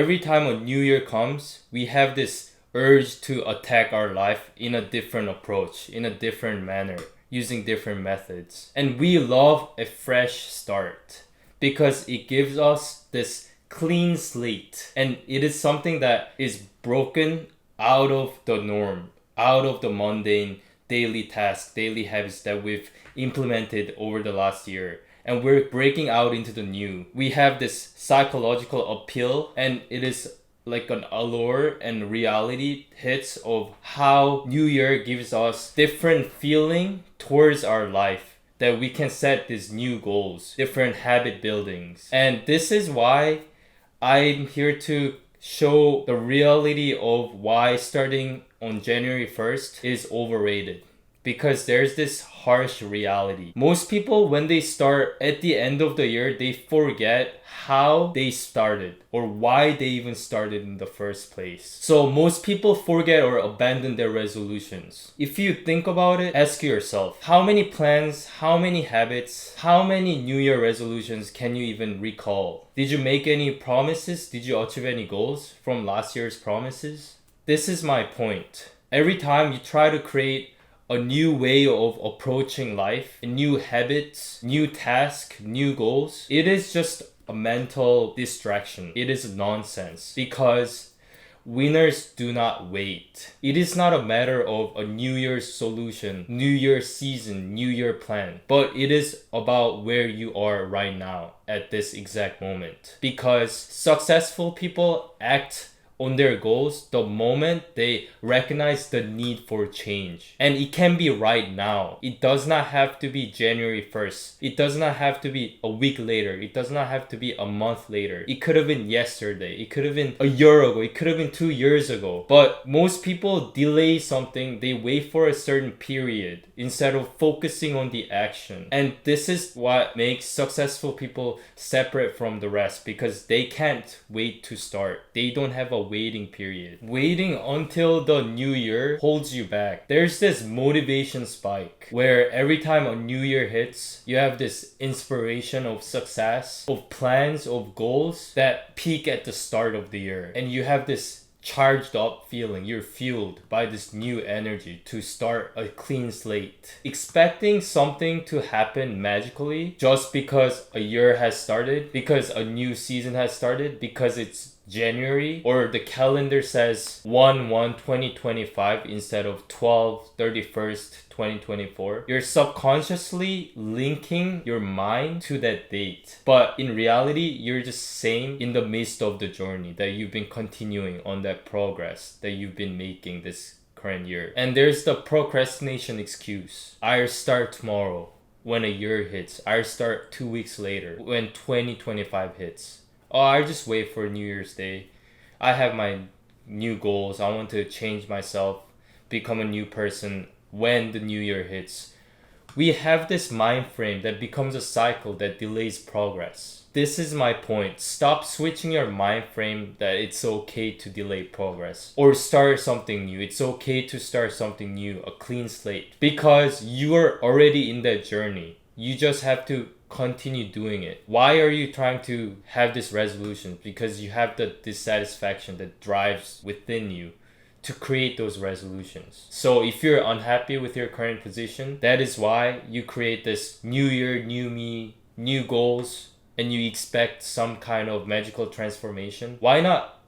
Every time a new year comes, we have this urge to attack our life in a different approach, in a different manner, using different methods. And we love a fresh start because it gives us this clean slate. And it is something that is broken out of the norm, out of the mundane daily tasks, daily habits that we've implemented over the last year. And we're breaking out into the new. We have this psychological appeal, and it is like an allure and reality hits of how New Year gives us different feeling towards our life, that we can set these new goals, different habit buildings. And this is why I'm here to show the reality of why starting on January 1st is overrated. Because there's this harsh reality. Most people, when they start at the end of the year, they forget how they started or why they even started in the first place. So most people forget or abandon their resolutions. If you think about it, ask yourself, how many plans, how many habits, how many New Year resolutions can you even recall? Did you make any promises? Did you achieve any goals from last year's promises? This is my point. Every time you try to create a new way of approaching life, new habits, new tasks, new goals, it is just a mental distraction. It is nonsense because winners do not wait. It is not a matter of a New Year's solution, New Year's season, New Year plan, but it is about where you are right now at this exact moment. Because successful people act on their goals the moment they recognize the need for change. And it can be right now. It does not have to be January 1st. It does not have to be a week later. It does not have to be a month later. It could have been yesterday. It could have been a year ago. It could have been 2 years ago. But most people delay something. They wait for a certain period instead of focusing on the action. And this is what makes successful people separate from the rest, because they can't wait to start. They don't have a waiting period. Waiting until the new year holds you back. There's this motivation spike where every time a new year hits, you have this inspiration of success, of plans, of goals that peak at the start of the year. And you have this charged up feeling. You're fueled by this new energy to start a clean slate. Expecting something to happen magically just because a year has started, because a new season has started, because it's January, or the calendar says 1/1/2025 instead of 12/31/2024. You're subconsciously linking your mind to that date. But in reality, you're just saying in the midst of the journey that you've been continuing on that progress that you've been making this current year. And there's the procrastination excuse. I'll start tomorrow when a year hits. I'll start 2 weeks later when 2025 hits. Oh, I'll just wait for New Year's Day. I have my new goals. I want to change myself, become a new person when the new year hits. We have this mind frame that becomes a cycle that delays progress. This is my point. Stop switching your mind frame that it's okay to delay progress or start something new. It's okay to start something new, a clean slate, because you are already in that journey. You just have to continue doing it. Why are you trying to have this resolution? Because you have the dissatisfaction that drives within you to create those resolutions. So if you're unhappy with your current position, that is why you create this new year, new me, new goals, and you expect some kind of magical transformation. Why not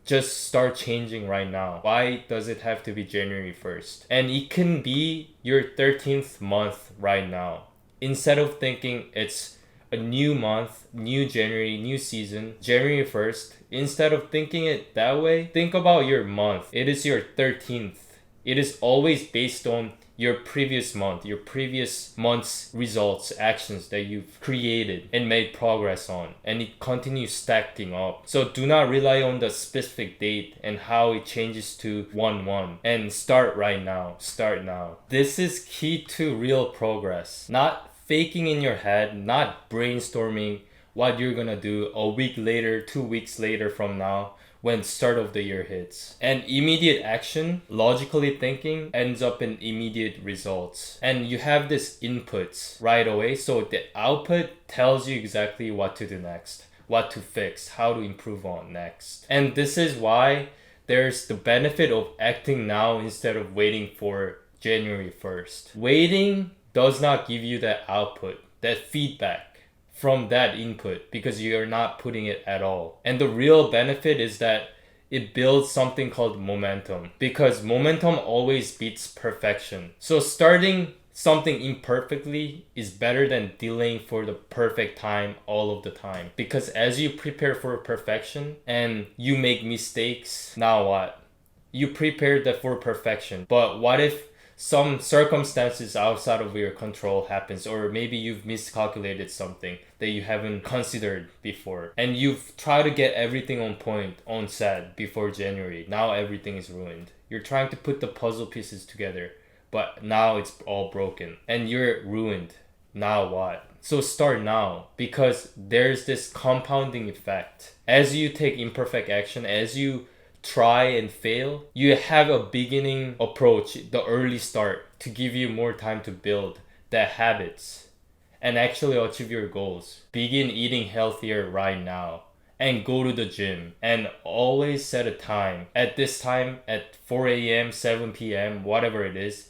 just start changing right now? Why does it have to be January 1st? And it can be your 13th month right now. Instead of thinking it's a new month, new January, new season, January 1st, instead of thinking it that way, think about your month. It is your 13th. It is always based on your previous month, your previous month's results, actions that you've created and made progress on. And it continues stacking up. So do not rely on the specific date and how it changes to 1/1. And start right now. Start now. This is key to real progress. Not faking in your head, not brainstorming what you're gonna do a week later, 2 weeks later from now when start of the year hits. And immediate action, logically thinking, ends up in immediate results. And you have this inputs right away, so the output tells you exactly what to do next. what to fix, how to improve on next. And this is why there's the benefit of acting now instead of waiting for January 1st. Waiting does not give you that output, that feedback from that input, because you're not putting it at all. And the real benefit is that it builds something called momentum, because momentum always beats perfection. So starting something imperfectly is better than delaying for the perfect time all of the time. Because as you prepare for perfection and you make mistakes, now what? You prepared that for perfection. But what if some circumstances outside of your control happens, or maybe you've miscalculated something that you haven't considered before, and you've tried to get everything on point, on set before January. Now everything is ruined. You're trying to put the puzzle pieces together, but now it's all broken and you're ruined. Now what? So start now, because there's this compounding effect. As you take imperfect action, as you try and fail, you have a beginning approach, the early start, to give you more time to build the habits and actually achieve your goals. Begin eating healthier right now and go to the gym, and always set a time. At this time, at 4 a.m., 7 p.m., whatever it is,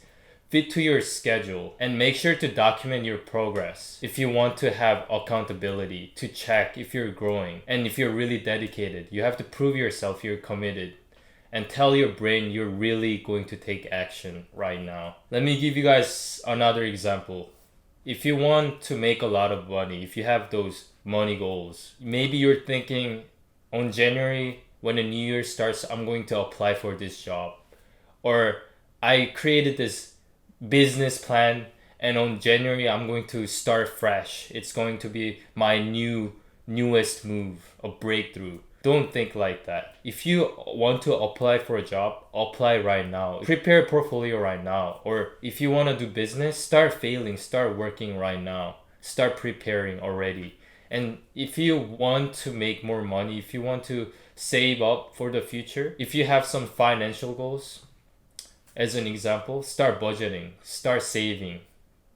fit to your schedule, and make sure to document your progress if you want to have accountability to check if you're growing. And if you're really dedicated, you have to prove yourself you're committed and tell your brain you're really going to take action right now. Let me give you guys another example. If you want to make a lot of money, if you have those money goals, maybe you're thinking on January when the new year starts, I'm going to apply for this job, or I created this business plan and on January I'm going to start fresh. It's going to be my newest move, a breakthrough. Don't think like that. If you want to apply for a job, apply right now. Prepare a portfolio right now. Or if you want to do business, start failing, start working right now. Start preparing already. And if you want to make more money, if you want to save up for the future, if you have some financial goals, as an example, start budgeting, start saving,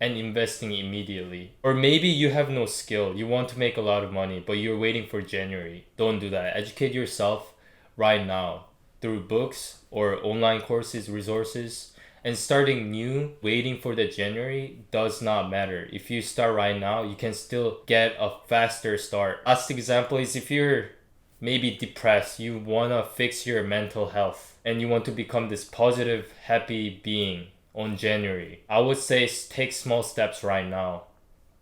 and investing immediately. Or maybe you have no skill, you want to make a lot of money, but you're waiting for January. Don't do that. Educate yourself right now through books or online courses, resources. And starting new, waiting for the January does not matter. If you start right now, you can still get a faster start. Last example is if you're maybe depressed, you want to fix your mental health, and you want to become this positive, happy being on January. I would say take small steps right now.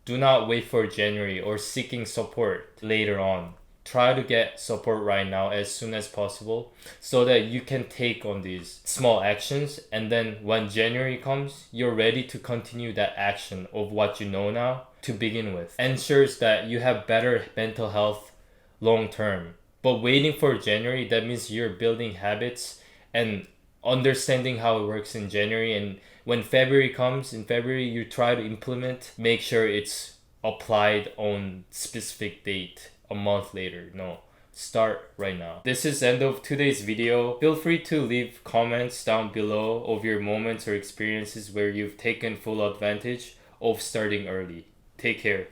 Do not wait for January or seeking support later on. Try to get support right now as soon as possible so that you can take on these small actions, and then when January comes, you're ready to continue that action of what you know now to begin with. Ensures that you have better mental health long term. But waiting for January, that means you're building habits and understanding how it works in January. And when February comes, in February, you try to implement, make sure it's applied on specific date, a month later. No, start right now. This is the end of today's video. Feel free to leave comments down below of your moments or experiences where you've taken full advantage of starting early. Take care.